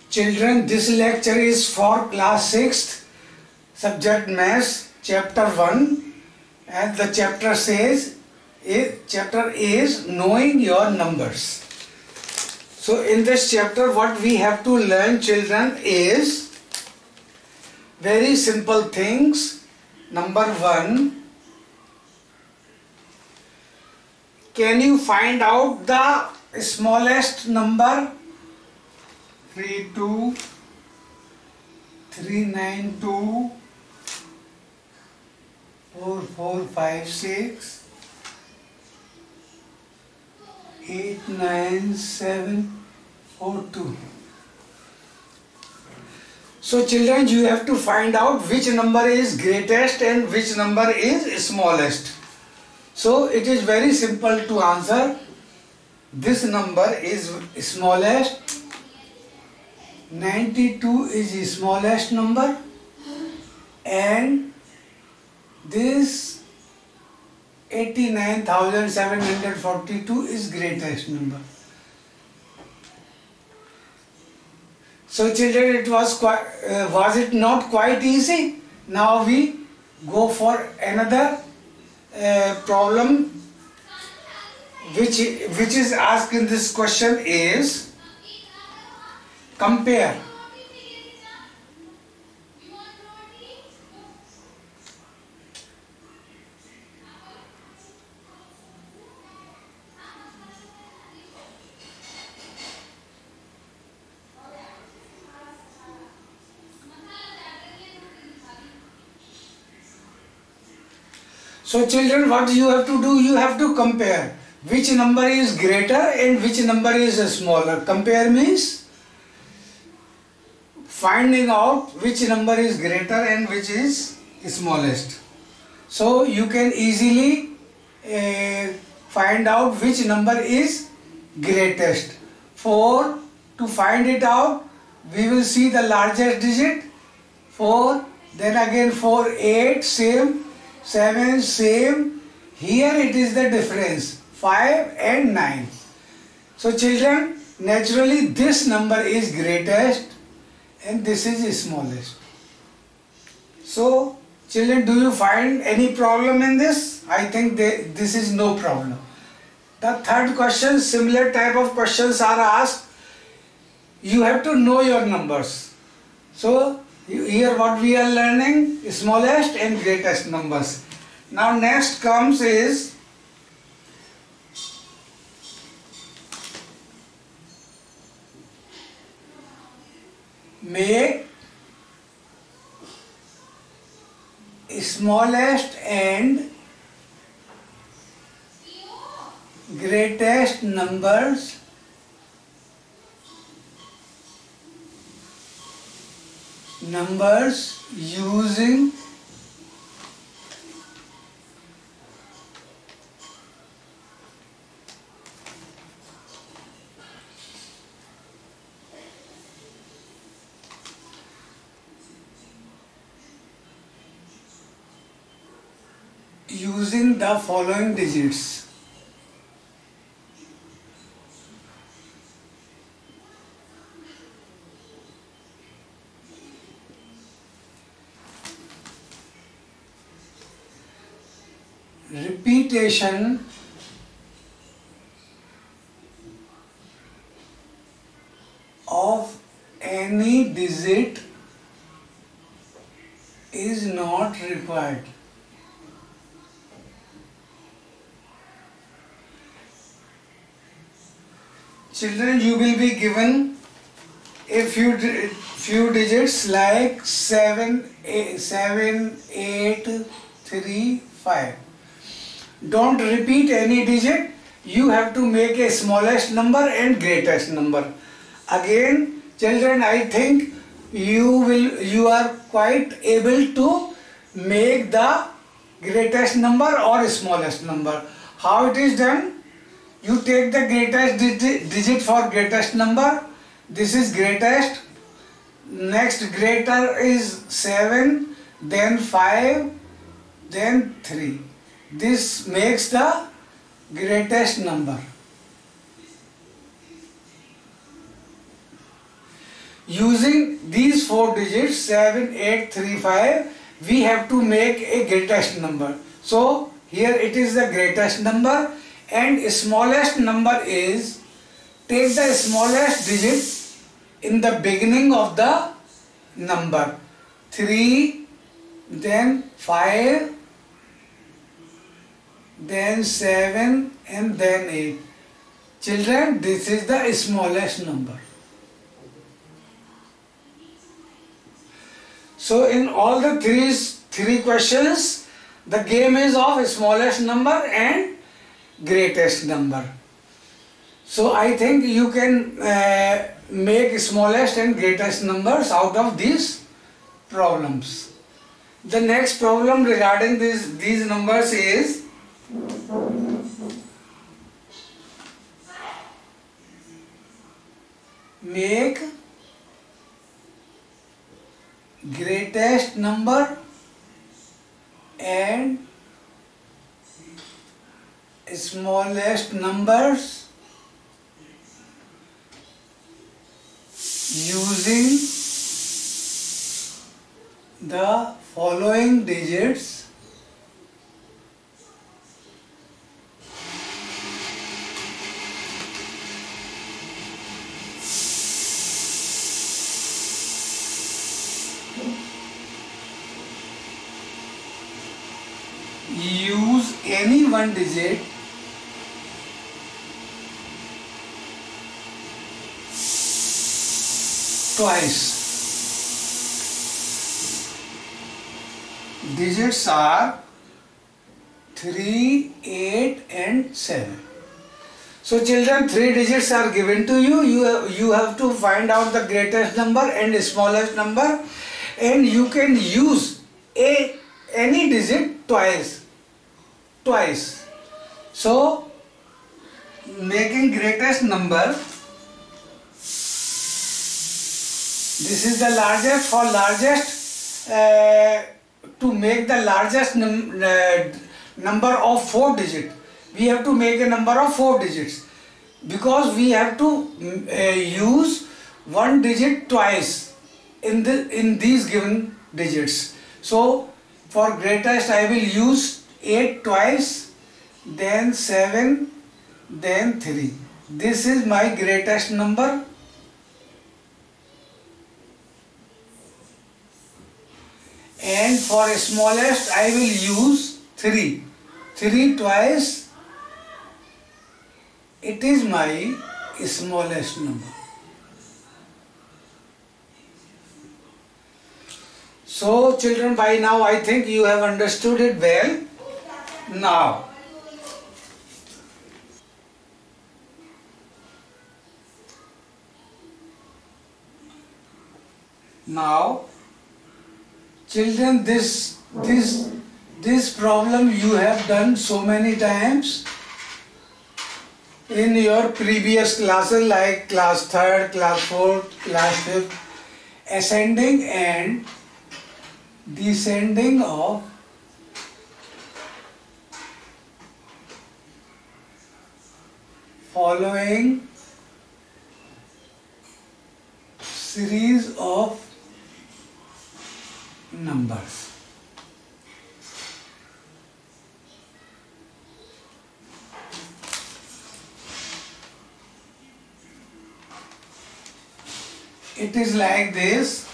Children, this lecture is for class 6th, subject Maths, chapter 1, and the chapter is knowing your numbers. So in this chapter what we have to learn, children, is very simple things. Number 1, can you find out the smallest number? 32, 392, 4456, 89742. So children, you have to find out which number is greatest and which number is smallest. So it is very simple to answer. This number is smallest. 92 is the smallest number, and this 89,742 is greatest number. So children, it was it not quite easy? Now we go for another problem which is asked in this question is compare. So children, what you have to do? You have to compare which number is greater and which number is smaller. Compare means finding out which number is greater and which is smallest. So you can easily find out which number is greatest. To find it out, we will see the largest digit, 4, then again 4, 8, same, 7, same. Here it is the difference, 5 and 9. So children, naturally this number is greatest and this is smallest. So children, do you find any problem in this? I think this is no problem. The third question, similar type of questions are asked. You have to know your numbers. So here what we are learning, smallest and greatest numbers. Now next comes is make smallest and greatest numbers using the following digits. Repetition of any digit is not required. Children, you will be given a few digits like 7, 8, 3, 5. Don't repeat any digit. You have to make a smallest number and greatest number. Again, children, I think you are quite able to make the greatest number or smallest number. How it is done? You take the greatest digit for greatest number. This is greatest. Next greater is 7, then 5, then 3. This makes the greatest number. using these 4 digits 7, 8, 3, 5, we have to make a greatest number. So here it is the greatest number, and smallest number is, take the smallest digit in the beginning of the number, 3, then 5, then 7 and then 8. Children, this is the smallest number. So in all the three questions, the game is of smallest number and greatest number. So I think you can make smallest and greatest numbers out of these problems. The next problem regarding these numbers is make greatest number and smallest numbers using the following digits use any one digit twice. Digits are 3, 8 and 7. So children, 3 digits are given to you. You have to find out the greatest number and smallest number, and you can use any digit twice. So making greatest number, this is the largest. For largest, to make the largest number of 4 digits, we have to make a number of 4 digits, because we have to use one digit twice in these given digits. So for greatest I will use 8 twice, then 7, then 3. This is my greatest number. And for smallest I will use 3. 3 twice. It is my smallest number. So children, by now I think you have understood it well. Now children, this problem you have done so many times in your previous classes, like class 3rd, class 4th, class 5th, ascending and descending of following series of numbers. It is like this: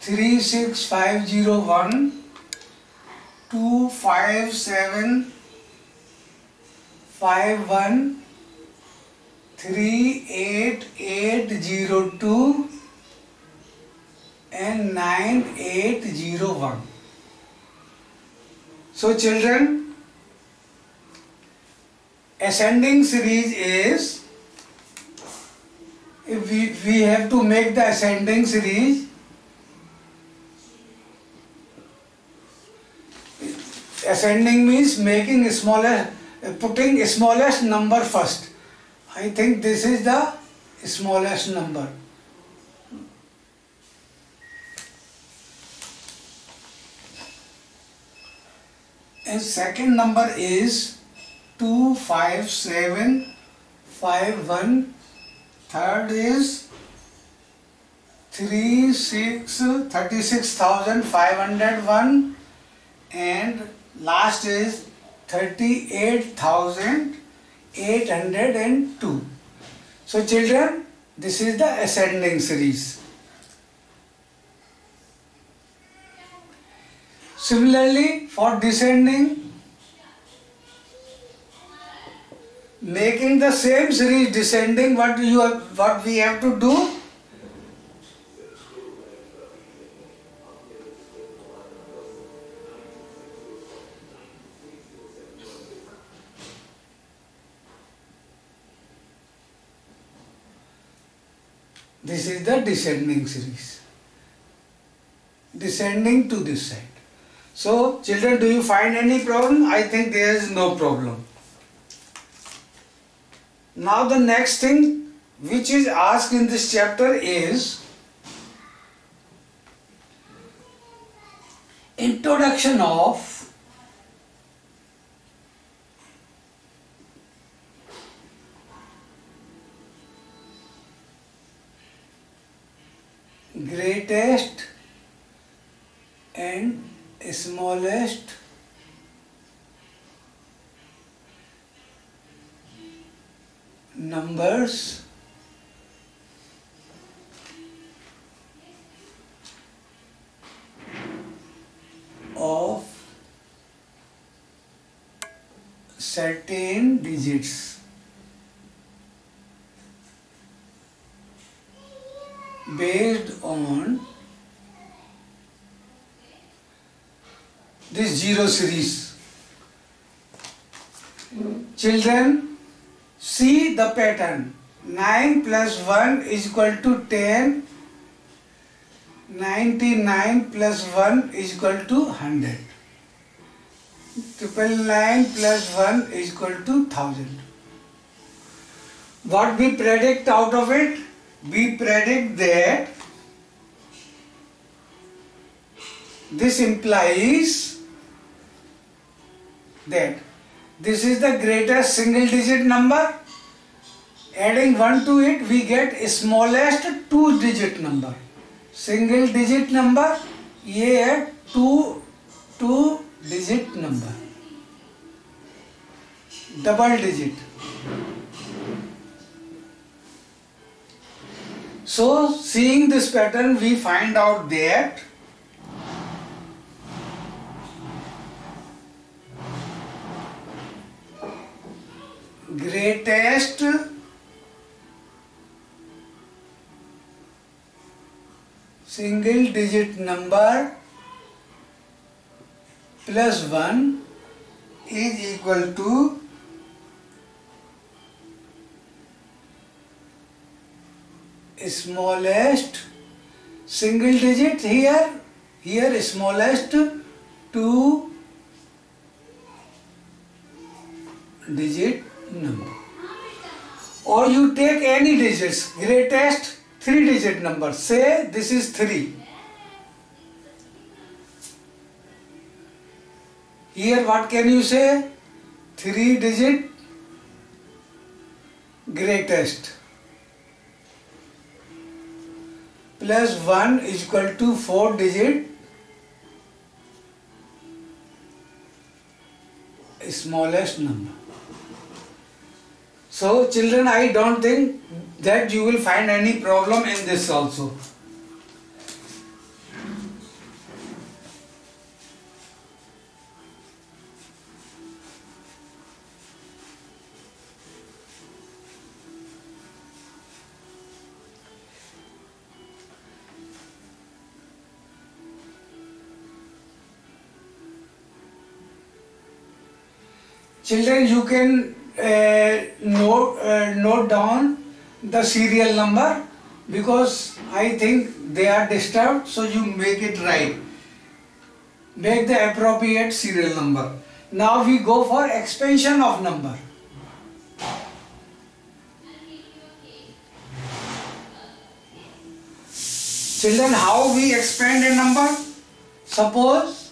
3, 6, 5, 0, 1, 2, 5, 7, 5, 1, 3, 8, 8, 0, 2 and 9, 8, 0, 1. So children, ascending series is, if we have to make the ascending series, ascending means making smaller, putting smallest number first. I think this is the smallest number. And second number is 2, 5, 7, 5, 1. Third is 36,501 and last is 38,802. So children, this is the ascending series. Similarly, for descending, making the same series descending, what we have to do? This is the descending series. Descending to this side. So, children, do you find any problem? I think there is no problem. Now the next thing which is asked in this chapter is introduction of greatest and smallest numbers of certain digits based on this zero series. Children, see the pattern. 9 plus 1 is equal to 10. 99 plus 1 is equal to 100. 999 plus 1 is equal to 1000. What we predict out of it? We predict that this implies that this is the greatest single digit number. Adding 1 to it, we get smallest 2 digit number. Single digit number, ये है 2 digit number. Double digit. So, seeing this pattern, we find out that greatest single digit number plus 1 is equal to smallest single digit here smallest 2 digit number, or you take any digits, greatest 3 digit number, say this is 3. Here what can you say? 3 digit greatest plus 1 is equal to 4 digit smallest number. So children, I don't think that you will find any problem in this also. Children, you can note down the serial number, because I think they are disturbed, so you make it right. Make the appropriate serial number. Now we go for expansion of number. Children, how we expand a number? Suppose,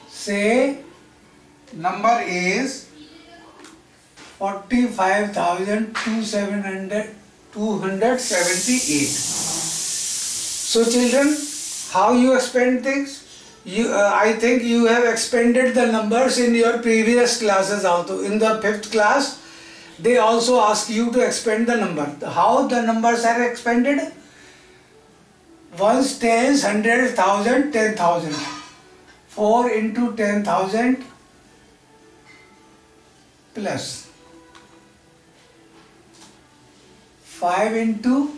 say number is 45,278. So children, how you expand things? I think you have expanded the numbers in your previous classes also. In the 5th class, they also ask you to expand the number. How the numbers are expanded? Ones, tens, hundreds, thousand, 10,000. 4 into 10,000 plus 5 into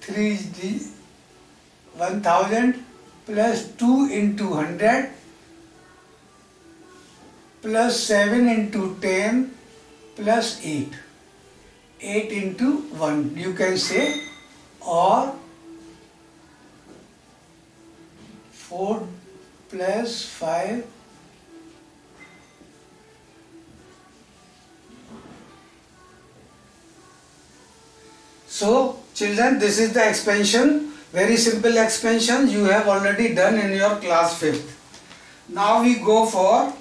3 is 1,000 plus 2 into 100 plus 7 into 10 plus 8. 8 into 1 you can say, or 4 plus 5 . So children, this is the expansion, very simple expansion you have already done in your class 5th. Now we go for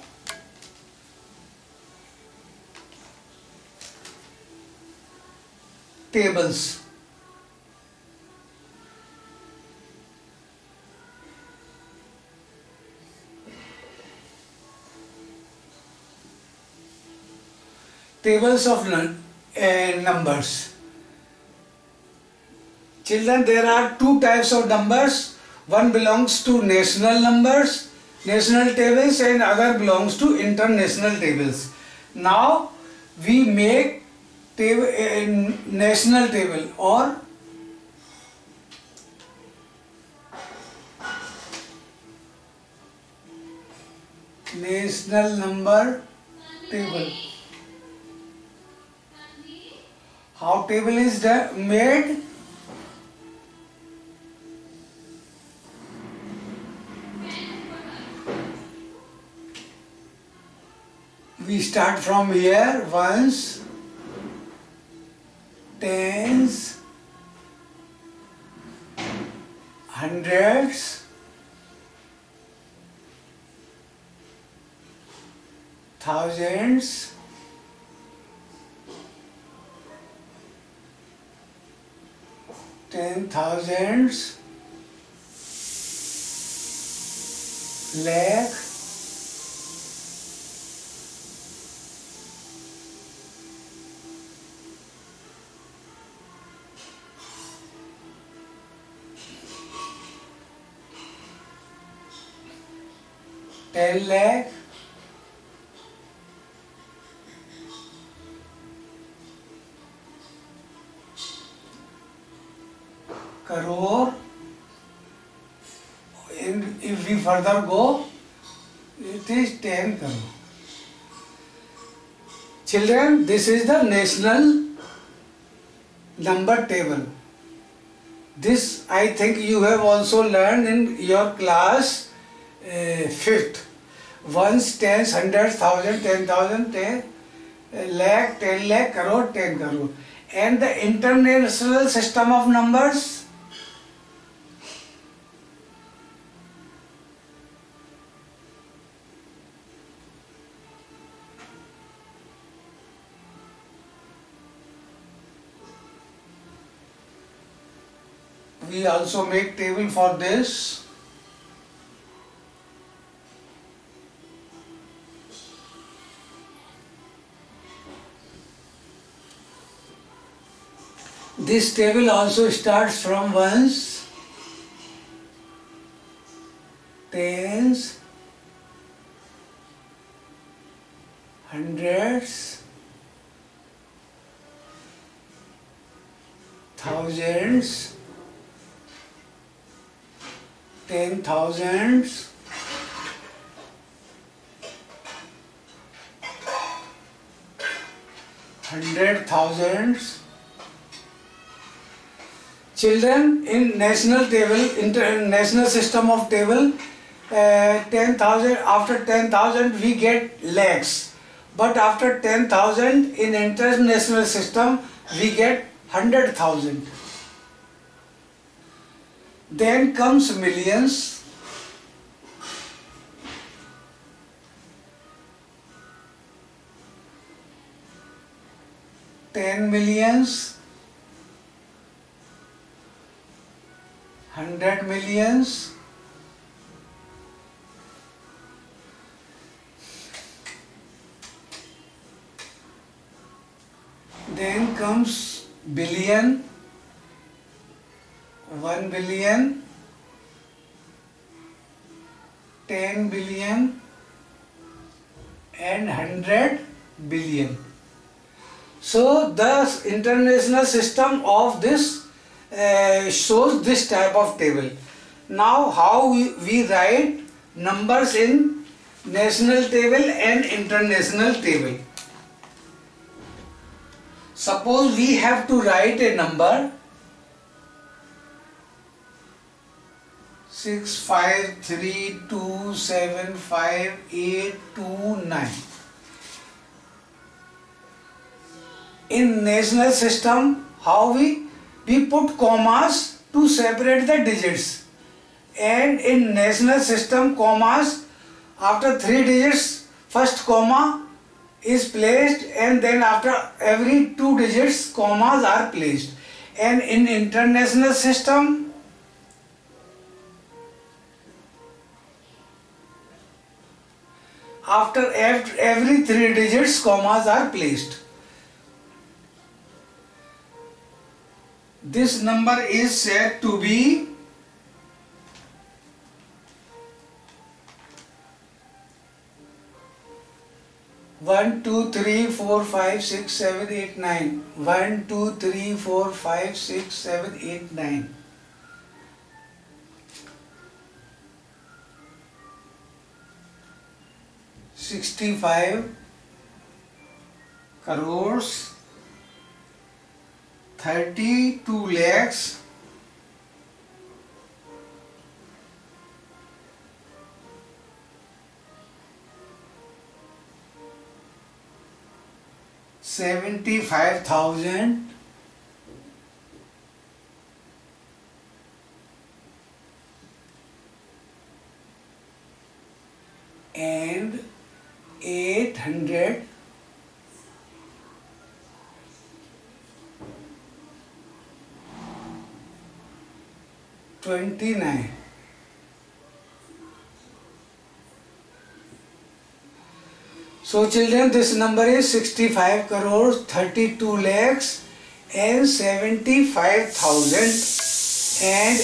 tables. Tables of numbers. Children, there are two types of numbers. One belongs to national numbers, national tables, and other belongs to international tables. Now we make national table or national number table. How table is made? We start from here, ones, tens, hundreds, thousands, ten thousands, lakh, ten lakh, crore, and if we further go, it is 10 crore. Children, this is the national number table. This I think you have also learned in your class 5th. Ones, tens, hundreds, thousand, 10,000, 10 lakh, 10 lakh, crore, 10 crore. And the international system of numbers, we also make table for this. This table also starts from ones, tens, hundreds, thousands, 10,000s, hundred thousands. Children, in national table, international system of table, 10,000, after 10,000 we get lakhs. But after 10,000 in international system we get 100,000. Then comes millions. 10 millions, 100 millions, then comes billion, 1 billion, 10 billion and 100 billion. So the international system of this shows this type of table. Now how we write numbers in national table and international table. Suppose we have to write a number 653275829. In national system, how we put commas to separate the digits, and in national system commas, after 3 digits first comma is placed, and then after every 2 digits commas are placed. And in international system, after every 3 digits commas are placed. This number is said to be 1 2 3 4 5 6 7 8 9. 1 2 3 4 5 6 7 8 9. $65 crores, 32 lakhs, 75,000 and 829. So children, this number is 65 crores, 32 lakhs and 75,000 and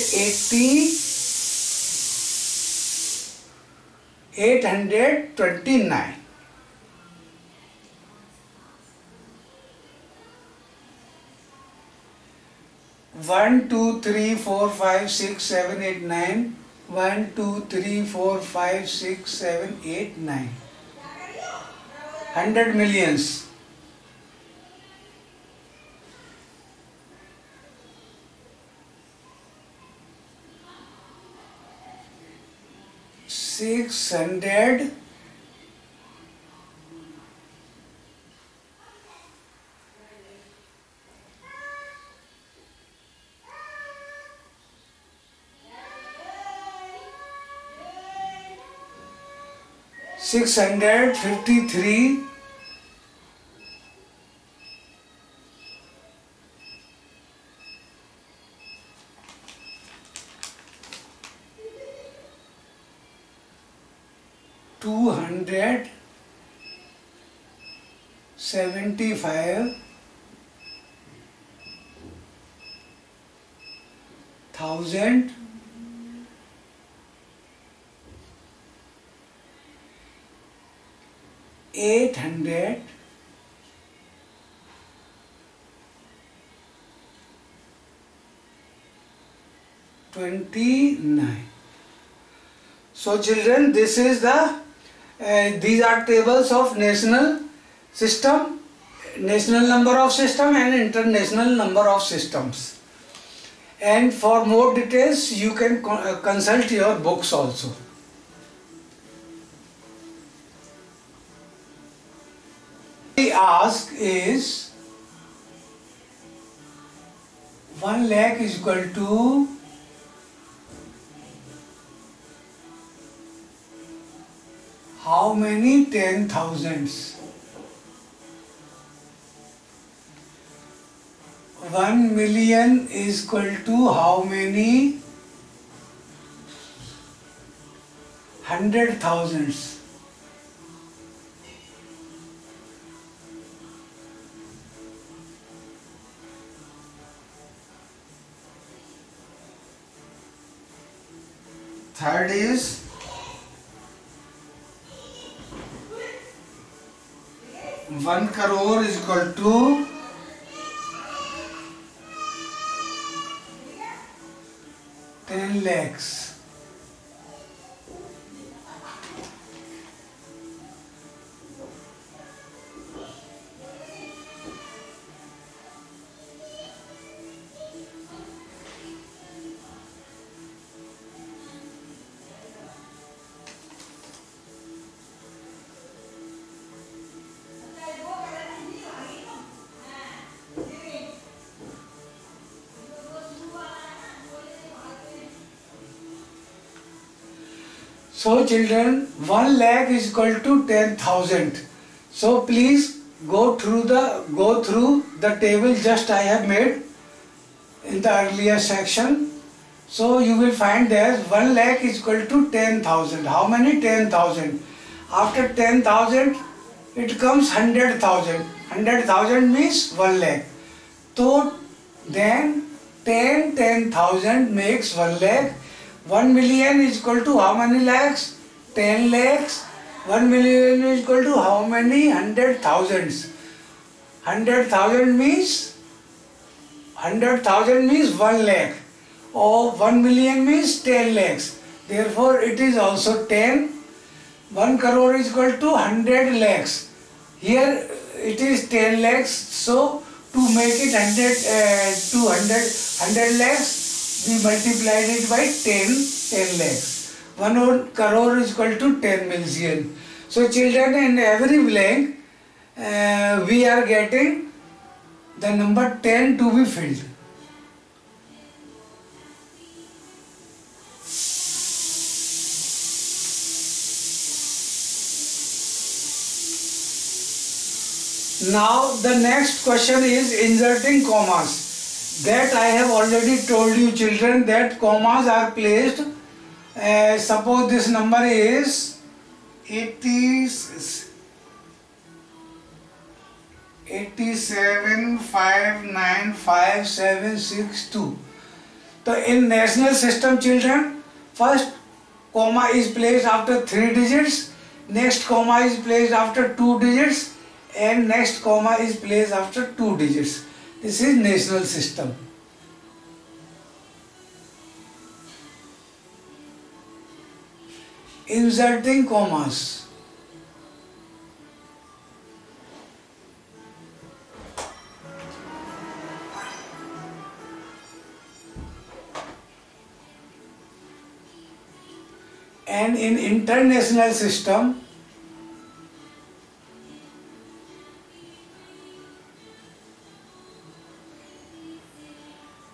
829. One, two, three, four, five, six, seven, eight, nine. 1 2 3 4 5 6 7 8 9. 100 millions. $600 653 275,000 829. So children, this is the these are tables of national system, national number of system and international number of systems. And for more details you can consult your books also. The ask is 1 lakh is equal to how many 10,000s? 1 million is equal to how many 100,000s? Third is 1 crore is equal to 10 lakhs. So children, 1 lakh is equal to 10,000. So please go through the table just I have made in the earlier section. So you will find there 1 lakh is equal to 10,000. How many? 10,000. After 10,000 it comes 100,000. 100,000 means 1 lakh. So then 10,000 makes 1 lakh. 1 million is equal to how many lakhs? 10 lakhs. 1 million is equal to how many? 100,000s. 100,000 means 1 lakh. Or 1 million means 10 lakhs. Therefore, it is also 10. 1 crore is equal to 100 lakhs. Here it is 10 lakhs. So to make it 100 lakhs, we multiplied it by 10 lakhs. 1 crore is equal to 10 million. So children, in every blank we are getting the number 10 to be filled. Now the next question is inserting commas. That I have already told you children that commas are placed. Suppose this number is 87595762. So in national system children, first comma is placed after 3 digits, next comma is placed after 2 digits, and next comma is placed after 2 digits. This is national system. Inserting commas. And in international system,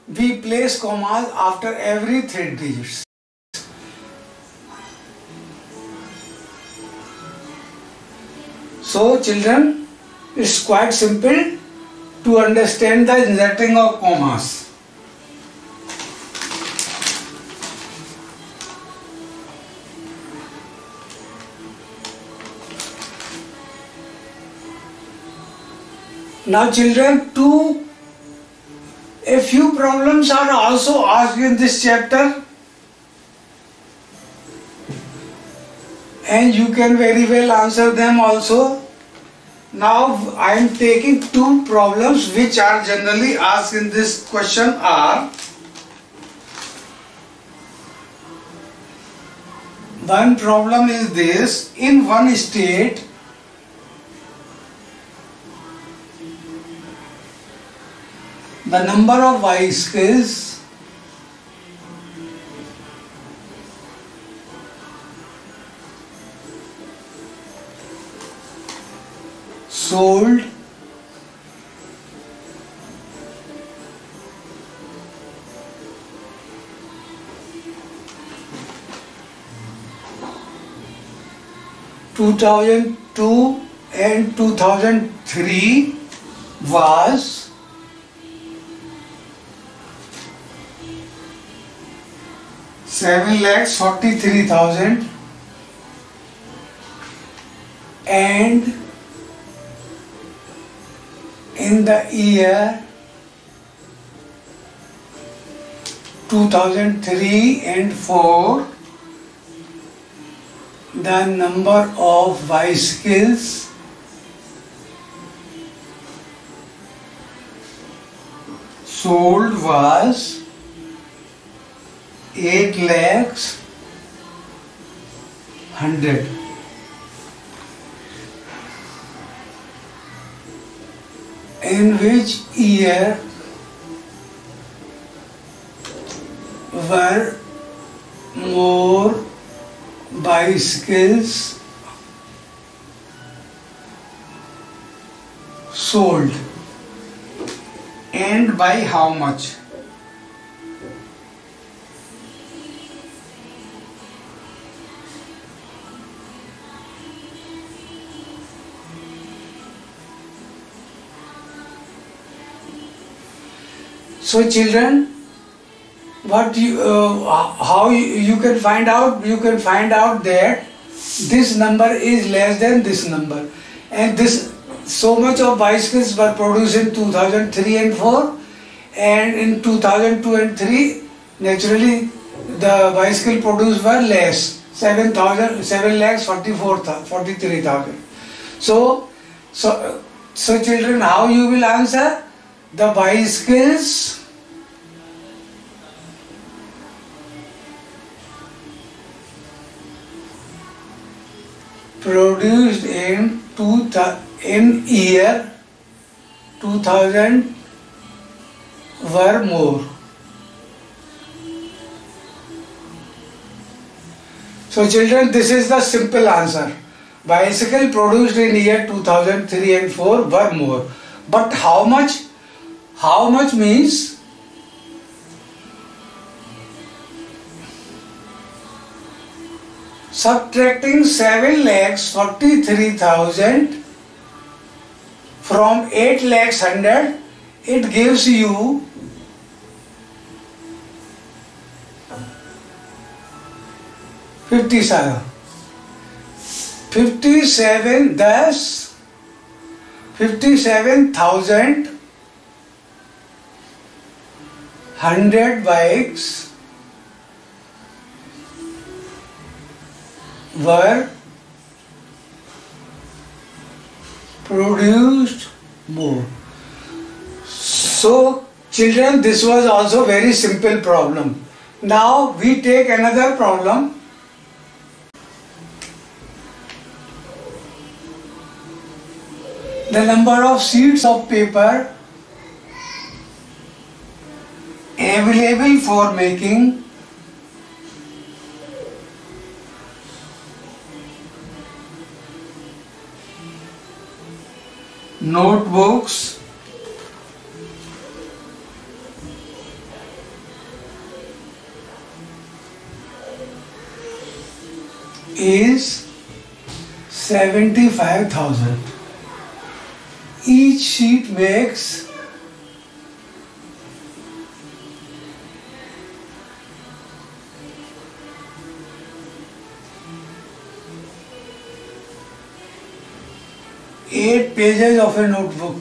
we place commas after every 3 digits. So children, it's quite simple to understand the inserting of commas. Now children, a few problems are also asked in this chapter, and you can very well answer them also. Now I am taking 2 problems which are generally asked in this question are: one problem is this: in one state the number of bicycles sold (2002 and 2003) was 7,43,000 and in the year 2003 and 4 the number of bicycles sold was 8 lakhs 100. In which year were more bicycles sold and by how much? So children, what you how you can find out? You can find out that this number is less than this number, and this so much of bicycles were produced in 2003 and 4, and in 2002 and 3 naturally the bicycle produced were less, 7,43,000. So children, how you will answer? The bicycles produced in year 2000 were more. So children, this is the simple answer. Bicycle produced in year 2003 and 4 were more. But how much? How much means subtracting 7,43,000 from 8,100,000, it gives you 57,000 100 bikes were produced more. So children, this was also very simple problem. Now we take another problem. The number of sheets of paper available for making notebooks is 75,000. Each sheet makes 8 pages of a notebook.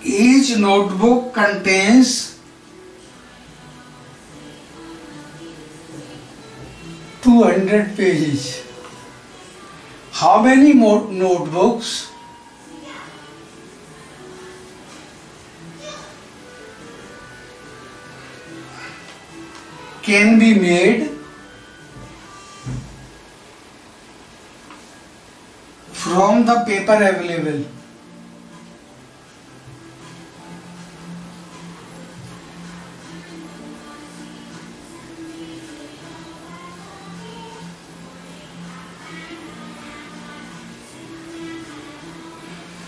Each notebook contains 200 pages. How many more notebooks can be made from the paper available?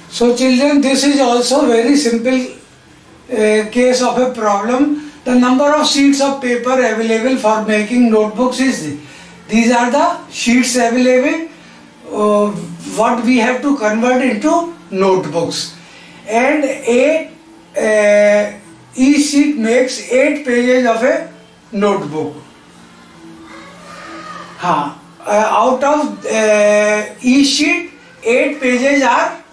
So children, this is also very simple case of a problem. The number of sheets of paper available for making notebooks is These are the sheets available. What we have to convert into notebooks, and each sheet makes 8 pages of a notebook. Out of each sheet, 8 pages are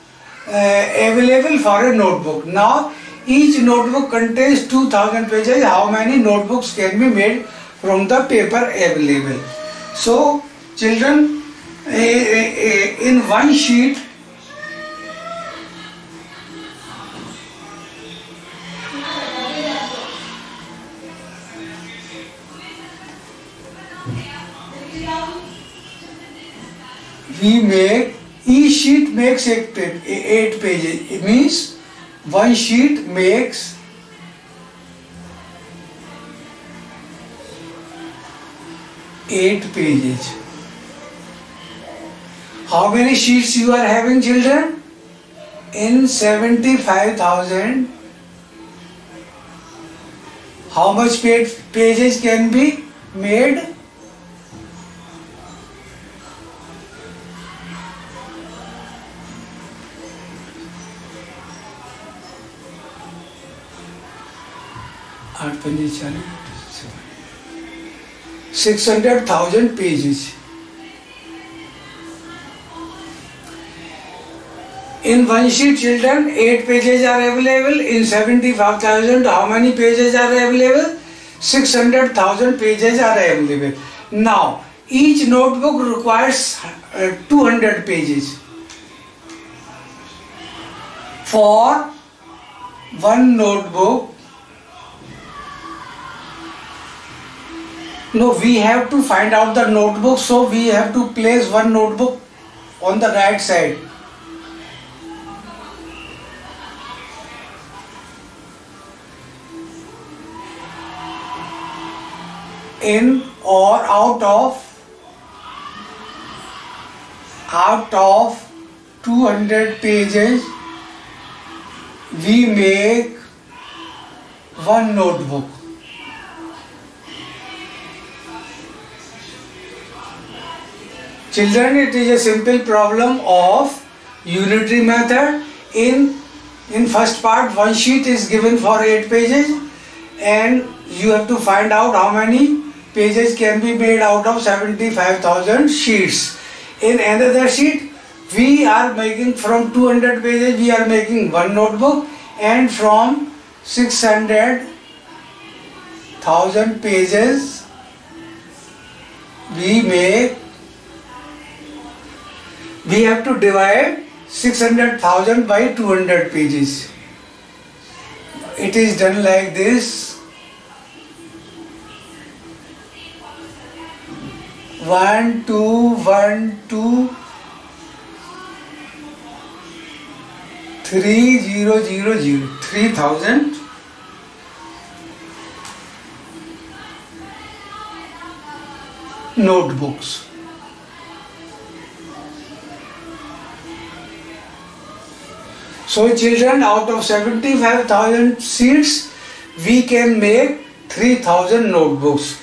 available for a notebook. Now each notebook contains 2000 pages. How many notebooks can be made from the paper available? So children, in one sheet each sheet makes 8 pages. It means one sheet makes 8 pages. How many sheets you are having, children? In 75,000, how much pages can be made? 600,000 pages. In one sheet, children, 8 pages are available. In 75,000, how many pages are available? 600,000 pages are available. Now, each notebook requires 200 pages. For one notebook, we have to find out the notebook, so we have to place one notebook on the right side. In or out of 200 pages, we make one notebook. Children, it is a simple problem of unitary method. In first part, one sheet is given for 8 pages, and you have to find out how many pages can be made out of 75,000 sheets. In another sheet, we are making from 200 pages, we are making one notebook, and from 600,000 pages, we have to divide 600,000 by 200 pages. It is done like this. 1 2 1 2 3 0 0 0 3000 notebooks. So children, out of 75,000 sheets, we can make 3000 notebooks.